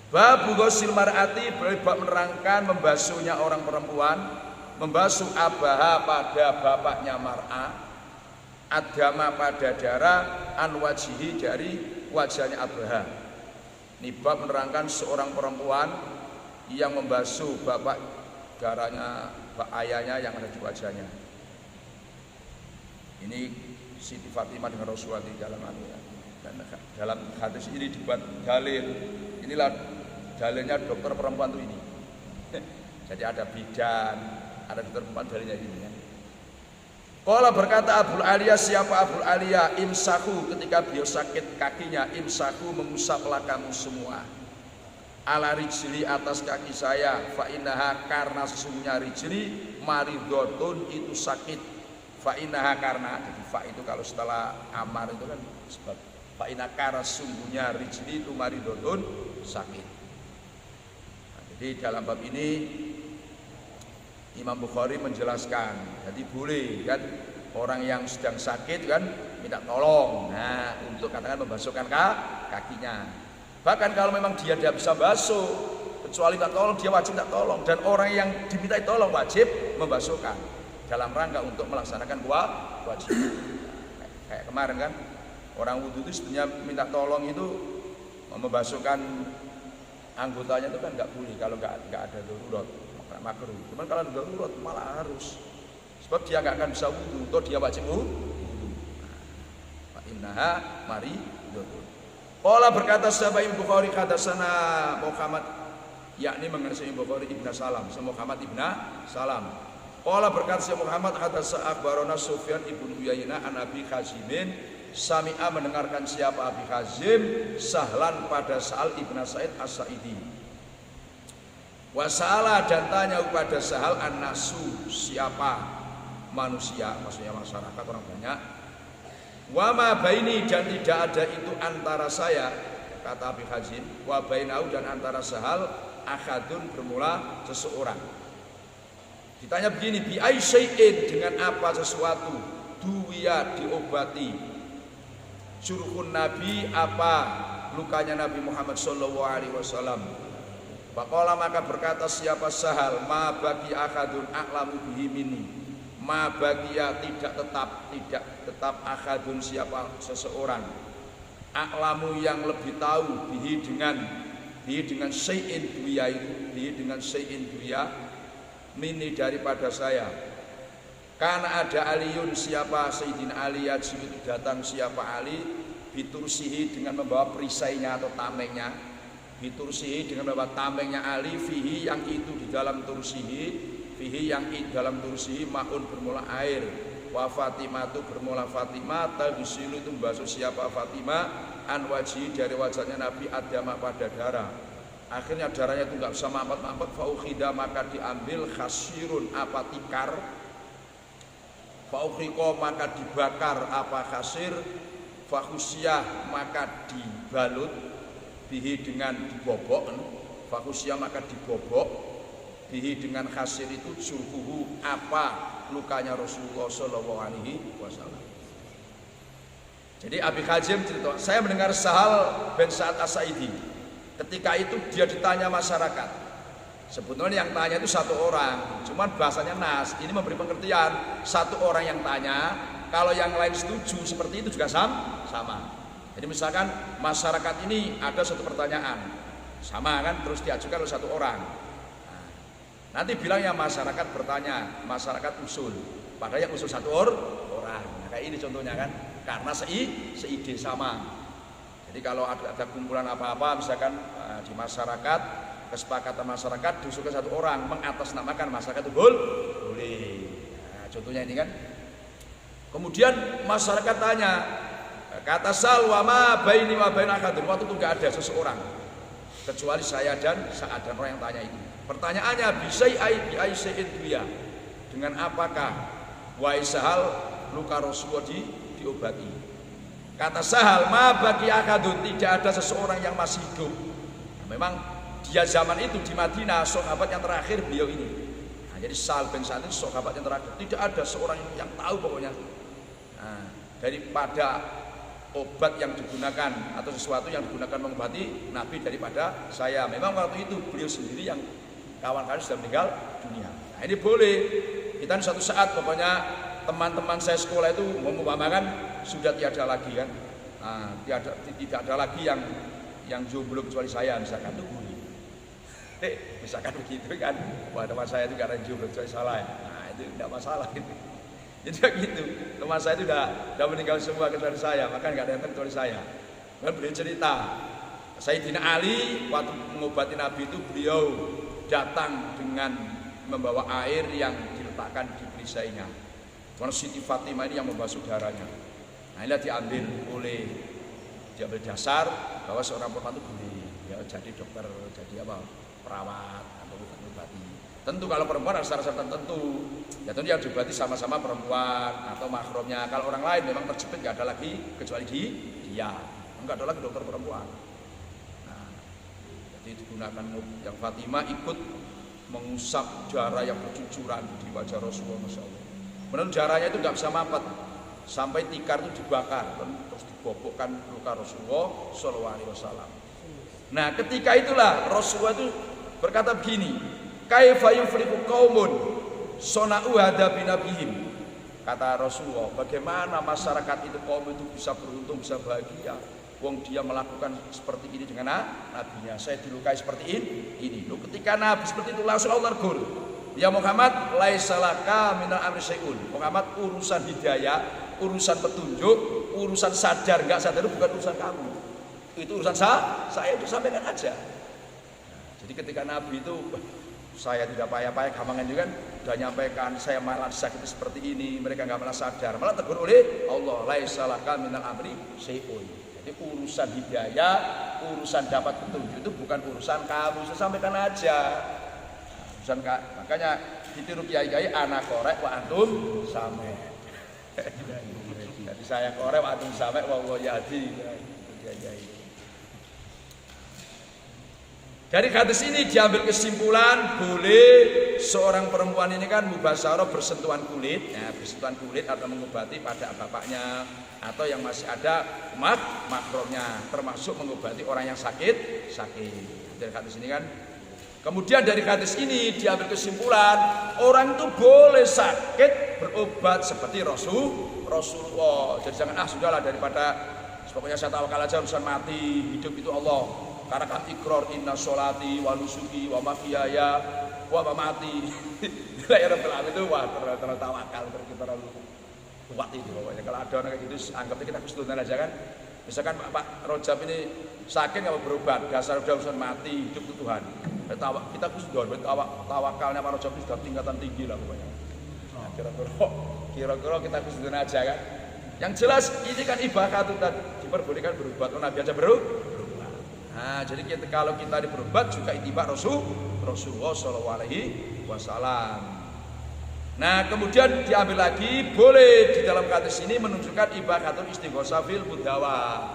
Babu ghusil mar'ati bab menerangkan membasuhnya orang perempuan, membasuh abaha pada bapaknya mar'ah, adama pada darah, an wajihi dari wajahnya abaha. Ini bab menerangkan seorang perempuan yang membasuh bapak darahnya ayahnya yang ada di wajahnya. Ini Siti Fatimah dengan Rasulullah di dalam ya. Dan dalam hadis ini dibuat dalil. Inilah dalilnya dokter perempuan itu ini. Jadi ada bidan, ada dokter perempuan, dalilnya ini ya. Qala berkata Abul Aliya, siapa Abul Aliya, imsahu, ketika beliau sakit kakinya, imsahu, mengusaplah kamu semua, ala rijli, atas kaki saya, fa innaha, karena sesungguhnya rijli maridotun, itu sakit, fa innaha, karena, jadi fa itu kalau setelah amar itu kan sebab fa innaha, karena sesungguhnya rijli itu maridotun, sakit. Jadi dalam bab ini Imam Bukhari menjelaskan, jadi boleh kan orang yang sedang sakit kan minta tolong, nah untuk katakan membasuhkan kakinya. Bahkan kalau memang dia tidak bisa basuh, kecuali minta tolong, dia wajib minta tolong. Dan orang yang dimintai tolong wajib membasuhkan dalam rangka untuk melaksanakan kewajiban. Kayak kemarin kan orang wudhu itu sebenarnya minta tolong itu membasuhkan anggotanya itu kan nggak boleh kalau nggak ada darurat, makruh. Cuman kalau ada darurat malah harus, sebab dia nggak akan bisa wudhu, atau dia wajib wudhu. Fa innaha maridotun. Qala berkata sahabat Imam Bukhari, hadatsana Muhammad, yakni mengenai Imam Bukhari ibn Salam, Muhammad ibn Salam. Qala berkata sahabat Muhammad, hadatsana akhbarana Sufyan ibn Uyainah an Abi Hazimin, sami'a, mendengarkan siapa Abi Hazim, Sahlan pada Sa'al ibn Sa'id as-Sa'idi. Wasa'ala, dan tanya kepada Sahal, an-nasu, siapa manusia, maksudnya masyarakat orang banyak. Wa ma baini, dan tidak ada itu antara saya, kata Abi Hazim, wa bainau, dan antara Sahal, akhadun, bermula seseorang. Ditanya begini, bi ay syai'in, dengan apa sesuatu, duwiya, diobati, surhun Nabi, apa lukanya Nabi Muhammad sallallahu alaihi wasallam. Faqala, maka berkata siapa Sahal, ma bagi akadun a'lamu bihi minni, ma bagia, tidak tetap akadun, siapa seseorang, a'lamu, yang lebih tahu, bihi dengan syai'in duya, itu bihi dengan syai'in duya, minni, daripada saya. Karena ada Aliun, siapa Sayyidina Ali, yajibu, itu datang siapa Ali, bitursihi, dengan membawa perisainya atau tamengnya, bitursihi, dengan membawa tamengnya Ali, fihi, yang itu di dalam tursihi, fihi, yang di dalam tursihi, ma'un, bermula air, wa Fatimah, itu bermula Fatimah, tagsilu, itu membasuh siapa Fatimah, an wajhi, dari wajahnya Nabi, adama, pada darah. Akhirnya darahnya itu enggak bisa mampet-mampet, faukhida, maka diambil, khasirun, apa tikar, faukhiko, maka dibakar, apa khasir, fakhusyah, maka dibalut, bihi, dengan dibobok, fakhusyah, maka dibobok, bihi, dengan khasir itu, surhuhu, apa lukanya Rasulullah sallallahu alaihi wasallam. Jadi Abi Hazim cerita, saya mendengar Sahal bin Sa'ad as-Sa'idi, ketika itu dia ditanya masyarakat. Sebetulnya yang tanya itu satu orang, cuman bahasanya nas, ini memberi pengertian satu orang yang tanya, kalau yang lain setuju seperti itu juga sama. Jadi misalkan masyarakat ini ada satu pertanyaan, sama kan, terus diajukan oleh satu orang. Nah, nanti bilangnya masyarakat bertanya, masyarakat usul, padahal yang usul satu orang. Nah, kayak ini contohnya kan, karena seide sama. Jadi kalau ada kumpulan apa-apa, misalkan di masyarakat, kesepakatan masyarakat diusulkan satu orang, mengatasnamakan masyarakat itu boleh. Nah, contohnya ini kan. Kemudian masyarakat tanya, kata salwama baini wa bain akadun, waktu itu enggak ada seseorang kecuali saya dan Sa'ad, dan orang yang tanya itu. Pertanyaannya, bisai bi'aisya'in duya, dengan apakah wahai Sahal luka Rasulullah diobati? Kata Sahal, ma bagi akadun, tidak ada seseorang yang masih hidup. Nah, memang dia zaman itu di Madinah, sahabat yang terakhir beliau ini. Nah, jadi Sahal bin Sa'ad itu sahabat yang terakhir. Tidak ada seorang yang tahu pokoknya. Nah, daripada obat yang digunakan atau sesuatu yang digunakan mengobati Nabi daripada saya. Memang waktu itu beliau sendiri yang kawan-kawan sudah meninggal dunia. Nah, ini boleh. Kita suatu saat pokoknya teman-teman saya sekolah itu mengumpamakan sudah tiada lagi kan. Nah, tidak ada lagi yang jomblo kecuali saya misalkan itu boleh. Misalkan begitu kan. Wah, teman saya itu gak ada jomblo kecuali saya. Nah, itu tidak masalah gitu. Jadi gitu, teman saya itu udah meninggal semua kecuali saya, maka nggak ada yang kecuali saya. Dan beliau cerita, Sayyidina Ali waktu mengobati Nabi itu beliau datang dengan membawa air yang diletakkan di perisainya. Karena Siti Fatimah ini yang membasuh darahnya. Nah ini diambil dasar bahwa seorang perempuan itu boleh ya, jadi dokter, jadi apa, perawat atau mengobati. Tentu kalau perempuan ada syarat-syarat tertentu, ya tentu yang diobati sama-sama perempuan atau mahramnya. Kalau orang lain memang terjepit nggak ada lagi kecuali dia, nggak ada lagi dokter perempuan. Nah, jadi digunakan yang Fatimah ikut mengusap darah yang bercucuran di wajah Rasulullah, Masya Allah. Menurut darahnya itu nggak bisa mampet, sampai tikar itu dibakar, terus dibobokkan luka Rasulullah Shallallahu Alaihi Wasallam. Nah, ketika itulah Rasulullah itu berkata begini. Kaifa yuflihu qaumun sona'u hada binabihim. Kata Rasulullah, bagaimana masyarakat itu kaum itu bisa beruntung, bisa bahagia wong dia melakukan seperti ini dengan nabinya. Saya dilukai seperti ini. Loh, ketika Nabi seperti itu langsung Allah tegur. Ya Muhammad, laisa laka minal amri syai'un. Muhammad, urusan hidayah, urusan petunjuk, urusan sadar enggak sadar itu bukan urusan kamu. Itu urusan saya itu sampaikan aja. Nah, jadi ketika Nabi itu saya tidak payah-payah gampang juga kan sudah nyampaikan saya malah sakit seperti ini, mereka nggak malah sadar, malah tegur oleh Allah, laisa laka minal amri syai'un. Jadi urusan hidayah, urusan dapat petunjuk itu bukan urusan kamu, saya sampaikan aja. Nah, urusan makanya ditiru kiai-kiai anak korek wa antum same. Jadi saya korek wa antum same wa Allah yahdi. Kiai-kiai. Dari hadis ini diambil kesimpulan boleh seorang perempuan ini kan mubasyarah bersentuhan kulit, ya, bersentuhan kulit atau mengobati pada bapaknya atau yang masih ada mahramnya, termasuk mengobati orang yang sakit. Dari hadis ini kan. Kemudian dari hadis ini diambil kesimpulan orang itu boleh sakit berobat seperti Rasulullah. Jadi jangan sudahlah daripada pokoknya saya tawakal aja urusan mati, hidup itu Allah. Karena kan ikrar inna sholati wa nusuki wa mahyaya wa mamati. Ya Rabbil alamin itu wah terlalu tawakal kita terlalu kuat itu pokoknya. Kalau ada orang kayak gitu anggapnya kita keseluruhan aja kan. Misalkan Pak Rojab ini sakit nggak mau berobat, dasar udah urusan mati, hidup itu Tuhan. Kita keseluruhan tawakalnya Pak Rojab itu sudah tingkatan tinggi lah pokoknya. Nah, kira-kira kita keseluruhan aja kan. Yang jelas ini kan ibadah itu diperbolehkan berobat, Nabi aja berobat. Nah, jadi kalau kita berobat juga ittiba Rasulullah Shallallahu Alaihi Wasallam. Nah, kemudian diambil lagi boleh di dalam hadis ini menunjukkan ibadatul istighosah fil mudawa.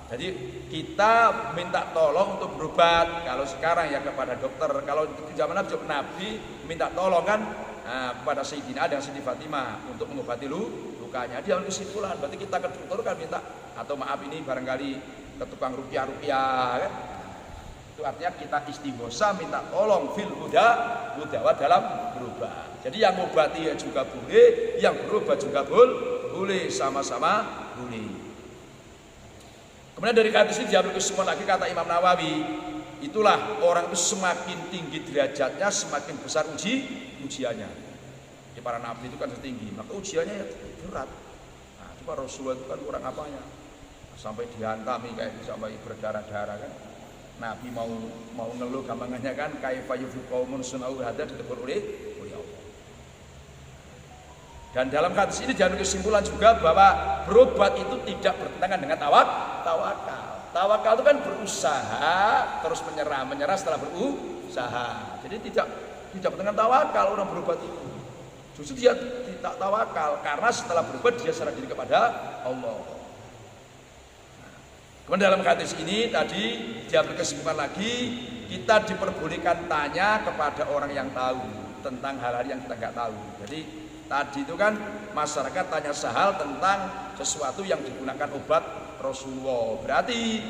Jadi kita minta tolong untuk berobat. Kalau sekarang ya kepada dokter. Kalau di zaman Nabi minta tolong kan kepada Sayyidina dan Siti Fatimah untuk mengobati lukanya. Dia kesimpulan. Berarti kita ke dokter kan minta atau maaf ini barangkali ke tukang rupiah kan. Itu artinya kita istighosah minta tolong fil mudawa dalam berobat. Jadi yang mengobati juga boleh, yang berobat juga boleh, sama-sama boleh. Kemudian dari hadis ini diambil kesimpulan lagi kata Imam Nawawi, itulah orang itu semakin tinggi derajatnya semakin besar ujiannya. Di para nabi itu kan setinggi, maka ujiannya ya berat. Nah, coba Rasulullah itu kan kurang apanya? Sampai dihantami kayak sampai berdarah-darah kan. Nabi mau ngeluh gampangannya kan kaifa yuflihu qaumun sunau hada ditegur oleh Allah. Dan dalam hadis ini diambil kesimpulan juga bahwa berobat itu tidak bertentangan dengan tawakal. Tawakal itu kan berusaha terus menyerah setelah berusaha. Jadi tidak bertentangan tawakal orang berobat itu. Justru dia tidak tawakal karena setelah berobat dia serah diri kepada Allah. Kemudian dalam hadis ini tadi diambil kesimpulan lagi kita diperbolehkan tanya kepada orang yang tahu tentang hal-hal yang kita nggak tahu. Jadi tadi itu kan masyarakat tanya sehal tentang sesuatu yang digunakan obat Rasulullah. Berarti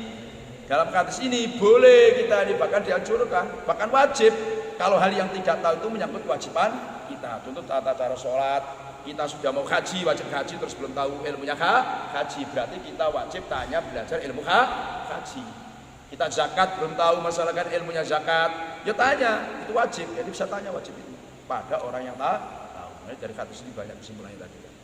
dalam hadis ini boleh kita ini bahkan dianjurkan, bahkan wajib kalau hal yang tidak tahu itu menyangkut kewajiban kita. Contoh tata cara sholat, kita sudah mau haji, wajib haji terus belum tahu ilmunya haji, berarti kita wajib tanya belajar ilmu haji. Kita zakat belum tahu masalah ilmunya zakat, ya tanya, itu wajib, jadi bisa tanya wajib itu pada orang yang tahu. Nah, dari hadis ini banyak kesimpulannya tadi.